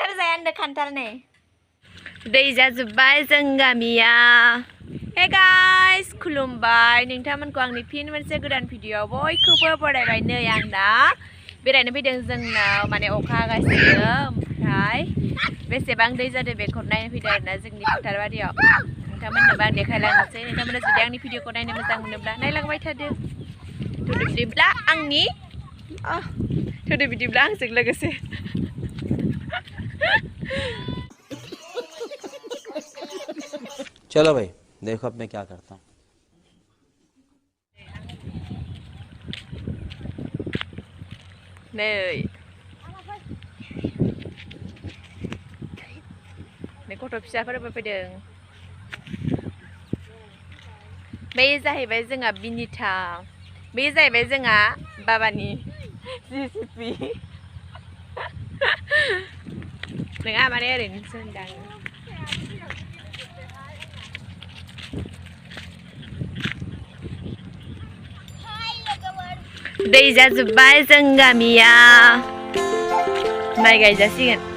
खान्थाल जाया होनदों खान्थाल नै दै जाजोब्बाय जों गामिया हे गाइस खुलुमबाय नोंथांमोनखौ आंनि फिन मोनसे गोदान भिडिअआव बयखौबो बरायबाय नै आं दा बेरायनो फैदों जोंनाव माने अखा हागासिनो ओमफ्राय बेसेबां दै जादों बेखौ नायनो फैदों आरोना जोंनि फोथारबारियाव नोंथांमोननोबो आं देखायलांनोसै नोंथांमोना जुदि आंनि भिडिअखौ नायनो मोजां मोनोब्ला नायलांबाय थादो बिदिब्ला आंनि बिदिब्ला आंजों लोगोसे चलो भाई देखो अब मैं क्या करता हूँ नै गथ' फिसाफोरबो फैदों बे जाहैबाय जोंहा बिनिथा बे जाहैबाय जोंहा बाबानि जिसिपि नङा माने ओरैनोसो होनदां दै जाजोब्बाय जों गामिया माइ गायजासिगोन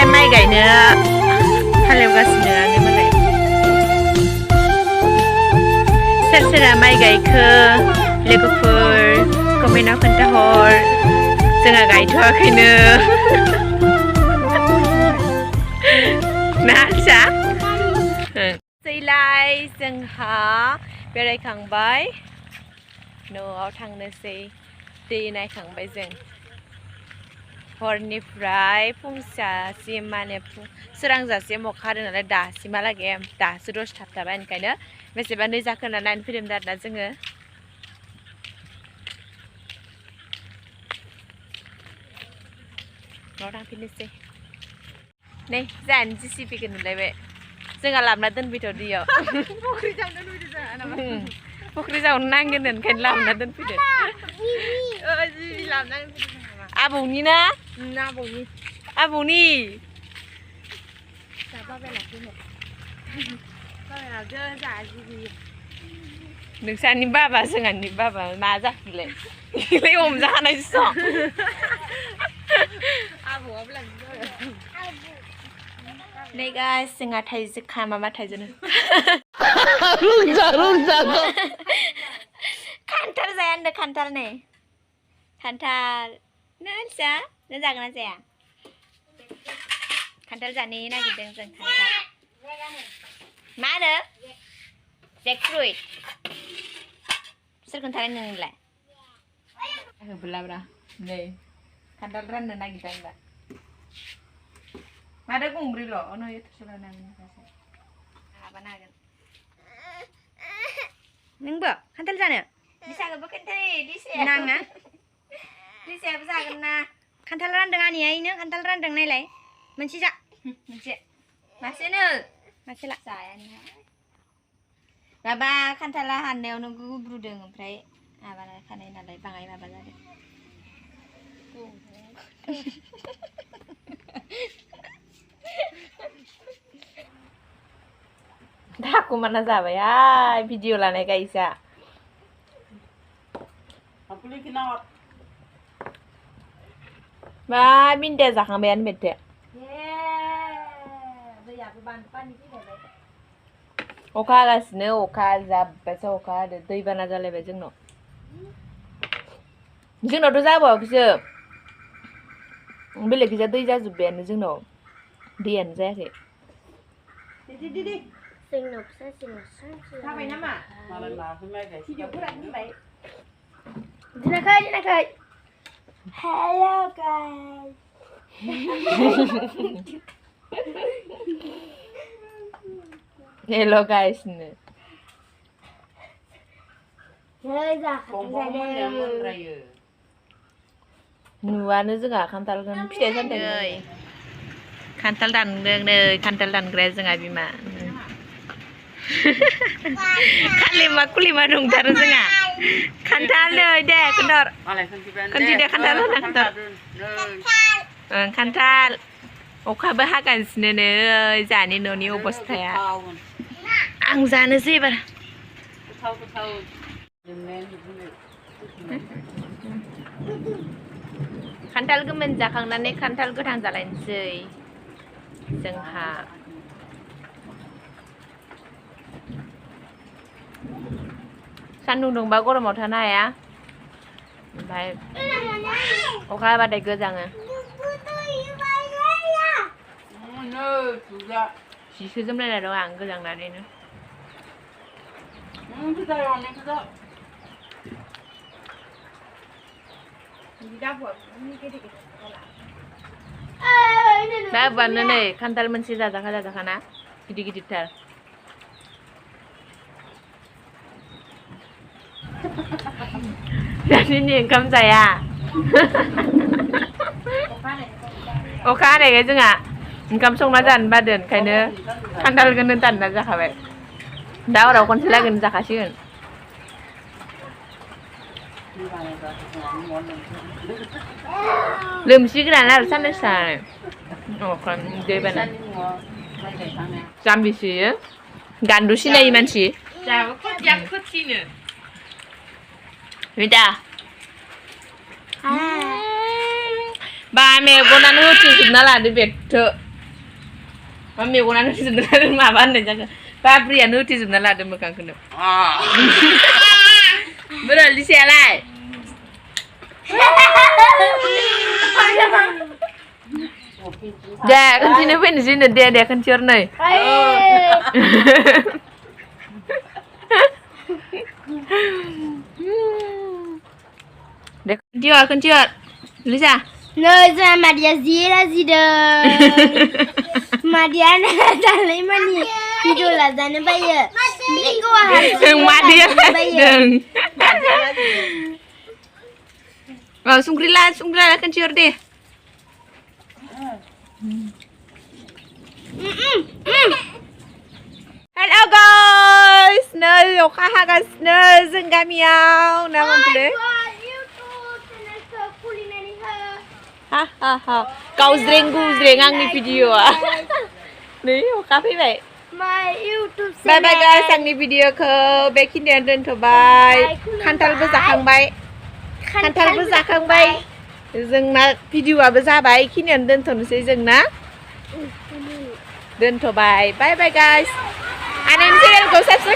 माइ गायनो हालेवगासिनो मालाय सोर सोरा माइ गायखो लोगोफोर कमेन्टआव खोन्थाहर जोंहा गायथ'वाखैनो ना फिसा सैलाय जोंहा बेरायखांबाय न'आव थांनोसै दै नायखांबाय जों हरनिफ्राय फुंजासिम माने सोरांजासिम अखा हादों नालाय दासिमहालागै दासो दसे थाबथाबाय ओंखायनो बेसेबां दै जाखो होनना नायनो फैदोंमोन आरोना जोङो न'आव थांफिननोसै नै जोंहानि जिसिपिखौ नुलायबाय जोंहा लाबोना दोनफैथ' दैयाव फुख्रि जावनो नांगोन ओंखायनो लाबोना दोनफैदो आबौनि ना आबौनि नोंसानि बाबा जोंहानि बाबा मा जाखोलाय हमजाखानायसो नै गाइस जोंहा थाइजौ माबा थाइजौ खान्थाल जाया होनदों खान्थाल नै खान्थाल नों जागोन ना जाया खान्थाल जानो नागिरदों जों खान्थाल मा होनो जेकफ्रुइट सोर खोन्थानाय नोंलाय होबोलाब्रा नै खान्थाल राननो नागिरदों दा माथो गंब्रैल' नै थुस'लायनो माबानो हागोन नोंबो खान्थाल जानो दिसाखौबो खोन्थायो दिसाया नाङा दिसायाबो जागोन ना खान्थाल रानदों आनैयानो खान्थाल रानदों नायलाय मोनसे जा मोनसे मासेनो मासे ला जायानो माबा खान्थाला हाननायावनो गुब्रुदों ओमफ्राय माबाना खानाय नालाय बाङाय माबा जादों दाखु माना जाबाय भिडिअ लानाय गायसा मा मिन्थिया जाखांबायानो मेथे अखा हागासिनो अखा जाब्बासो अखा हादों दैबाना जालायबाय जोंनावथ' जाबावाखैसो बेलेगखैजा दै जाजोब्बायानो जोंनाव दैयानो जायाखै जाबाय नामा दिनाखै हेलो गाइस हेलो गाइस नो नुवानो जोंहा खान्थालखौनो फिथाइ सामथाइ खान्थाल दानदों नै खान्थाल दानग्राया जोंहा बिमा Kalima kulima dong taruh tengah. Kantal deh deh kendor. Kunci deh kantal lah kendor. Kantal. Oka bahagan sini jani noni obostaya. Ang jana sih bar. Kantal gemen jakangnane kantal gothang jalaयनोसै जोंहा सान्दुं दुंबा गरमाव थानो हाया ओमफ्राय अखा हाबाथाय गोजाङो जिसो जोमलायना दं आं गोजांनानैनो दा बानो नै खान्थाल मोनसे जाजाखाना गिदिर गिदिरथार दानि ओंखाम जाया अखा हानायखाय जोंहा ओंखाम संना जानो बादों ओंखायनो खान्थालखौनो दानना जाखाबाय दा हराव खनसे लागैनो जाखासिगोन लोमसिगोनानो आरो साननैसो थानानै अखा दैबाना जाम्बिसो गान्दु सिनायै मानसि Mida. Ba मेगनानो होथेजोबना लादो बेथो मा मेगनानो होथेजोबना लादो माबा होननाय जागोन बाब्रियानो होथेजोबना लादो मोखांखौनो बोरो लिसेयालाय दे खोनसेनो फैनोसैनो दे खोनसे हरनै deh kencur Lisa no sama dia zira zideng Madia dalai mani idola zana baye minggu hari Madia deng oh sungrila kencur deh Hello guys, nơi ở khai hagas nơi dân gamiao nào mọi người. Ha. Kau zreng ang ni video à. Đấy, cà phê vậy. My YouTube Bye bye guys, ang ni video ke bekin dia dan terbaik. Kantal berzakangbay. Kantal berzakangbay. जोंना भिडिअ'आबो जाबाय खिनियावनो दोनथ'नोसै जोंना दोनथ'बाय बाय बाय guys आंनि चेनेलखौ subscribe